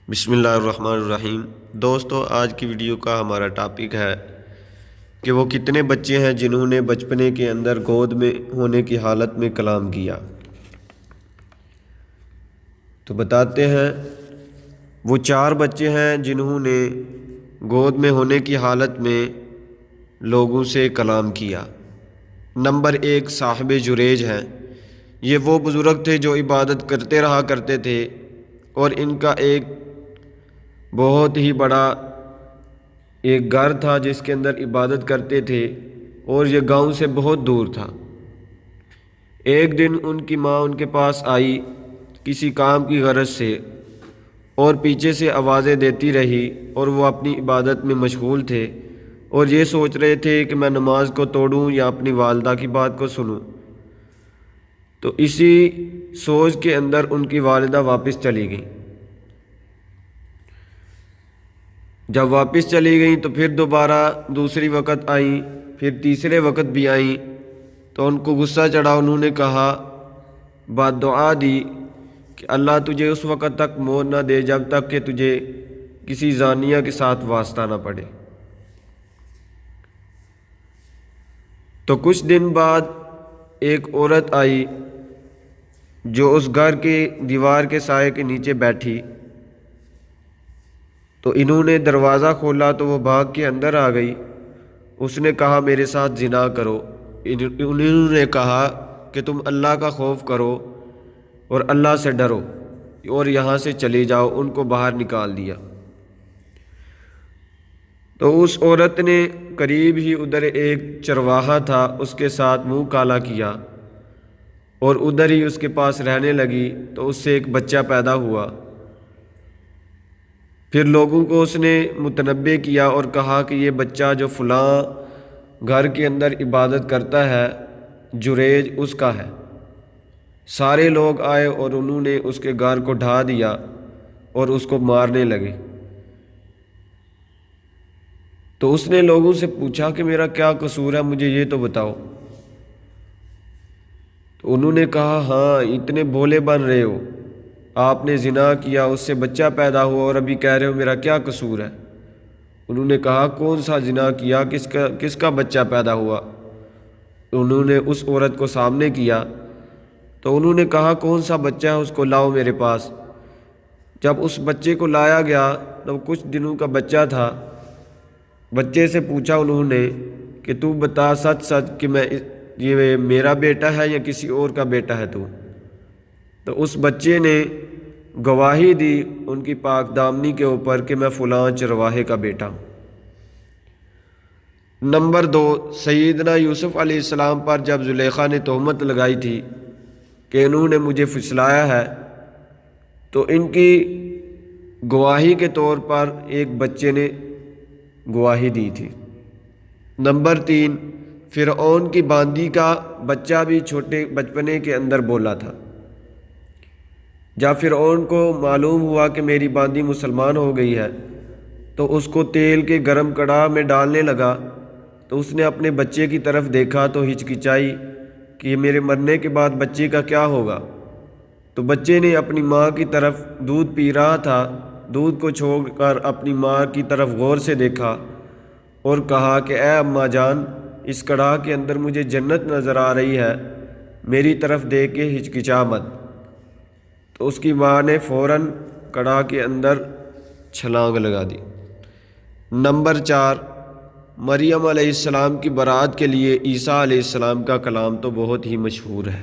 بسم اللہ الرحمن الرحیم۔ دوستو، آج کی ویڈیو کا ہمارا ٹاپک ہے کہ وہ کتنے بچے ہیں جنہوں نے بچپنے کے اندر گود میں ہونے کی حالت میں کلام کیا۔ تو بتاتے ہیں وہ 4 بچے ہیں جنہوں نے گود میں ہونے کی حالت میں لوگوں سے کلام کیا۔ نمبر 1 صاحب جریج ہیں۔ یہ وہ بزرگ تھے جو عبادت کرتے رہا کرتے تھے، اور ان کا ایک بہت ہی بڑا ایک گھر تھا جس کے اندر عبادت کرتے تھے، اور یہ گاؤں سے بہت دور تھا۔ ایک دن ان کی ماں ان کے پاس آئی کسی کام کی غرض سے، اور پیچھے سے آوازیں دیتی رہی، اور وہ اپنی عبادت میں مشغول تھے اور یہ سوچ رہے تھے کہ میں نماز کو توڑوں یا اپنی والدہ کی بات کو سنوں۔ تو اسی سوچ کے اندر ان کی والدہ واپس چلی گئیں۔ جب واپس چلی گئیں تو پھر دوبارہ دوسری وقت آئیں، پھر تیسرے وقت بھی آئیں، تو ان کو غصہ چڑھا۔ انہوں نے کہا، بد دعا دی کہ اللہ تجھے اس وقت تک موت نہ دے جب تک کہ تجھے کسی زانیہ کے ساتھ واسطہ نہ پڑے۔ تو کچھ دن بعد ایک عورت آئی جو اس گھر کے دیوار کے سائے کے نیچے بیٹھی۔ تو انہوں نے دروازہ کھولا تو وہ بھاگ کے اندر آ گئی۔ اس نے کہا، میرے ساتھ زنا کرو۔ انہوں نے کہا کہ تم اللہ کا خوف کرو اور اللہ سے ڈرو اور یہاں سے چلی جاؤ۔ ان کو باہر نکال دیا۔ تو اس عورت نے قریب ہی ادھر ایک چرواہا تھا، اس کے ساتھ منہ کالا کیا اور ادھر ہی اس کے پاس رہنے لگی۔ تو اس سے ایک بچہ پیدا ہوا۔ پھر لوگوں کو اس نے متنبع کیا اور کہا کہ یہ بچہ جو فلاں گھر کے اندر عبادت کرتا ہے، جریج، اس کا ہے۔ سارے لوگ آئے اور انہوں نے اس کے گھر کو ڈھا دیا اور اس کو مارنے لگے۔ تو اس نے لوگوں سے پوچھا کہ میرا کیا قصور ہے، مجھے یہ تو بتاؤ۔ تو انہوں نے کہا، ہاں اتنے بھولے بن رہے ہو، آپ نے زنا کیا، اس سے بچہ پیدا ہوا اور ابھی کہہ رہے ہو میرا کیا قصور ہے۔ انہوں نے کہا، کون سا زنا کیا، کس کا بچہ پیدا ہوا۔ انہوں نے اس عورت کو سامنے کیا تو انہوں نے کہا، کون سا بچہ ہے، اس کو لاؤ میرے پاس۔ جب اس بچے کو لایا گیا تو کچھ دنوں کا بچہ تھا۔ بچے سے پوچھا انہوں نے کہ تو بتا سچ سچ کہ یہ میرا بیٹا ہے یا کسی اور کا بیٹا ہے تو اس بچے نے گواہی دی ان کی پاک دامنی کے اوپر کہ میں فلاں چرواہے کا بیٹا ہوں۔ نمبر 2 سیدنا یوسف علیہ السلام پر جب زلیخا نے تہمت لگائی تھی کہ انہوں نے مجھے پھسلایا ہے، تو ان کی گواہی کے طور پر ایک بچے نے گواہی دی تھی۔ نمبر 3 فرعون کی باندی کا بچہ بھی چھوٹے بچپنے کے اندر بولا تھا۔ جب فرعون کو معلوم ہوا کہ میری باندی مسلمان ہو گئی ہے تو اس کو تیل کے گرم کڑاہ میں ڈالنے لگا۔ تو اس نے اپنے بچے کی طرف دیکھا تو ہچکچائی کہ میرے مرنے کے بعد بچے کا کیا ہوگا۔ تو بچے نے اپنی ماں کی طرف، دودھ پی رہا تھا، دودھ کو چھوڑ کر اپنی ماں کی طرف غور سے دیکھا اور کہا کہ اے اماں جان، اس کڑاہ کے اندر مجھے جنت نظر آ رہی ہے، میری طرف دیکھ کے ہچکچا مت۔ تو اس کی ماں نے فوراً کڑاہ کے اندر چھلانگ لگا دی۔ نمبر 4 مریم علیہ السلام کی برات کے لیے عیسیٰ علیہ السلام کا کلام تو بہت ہی مشہور ہے۔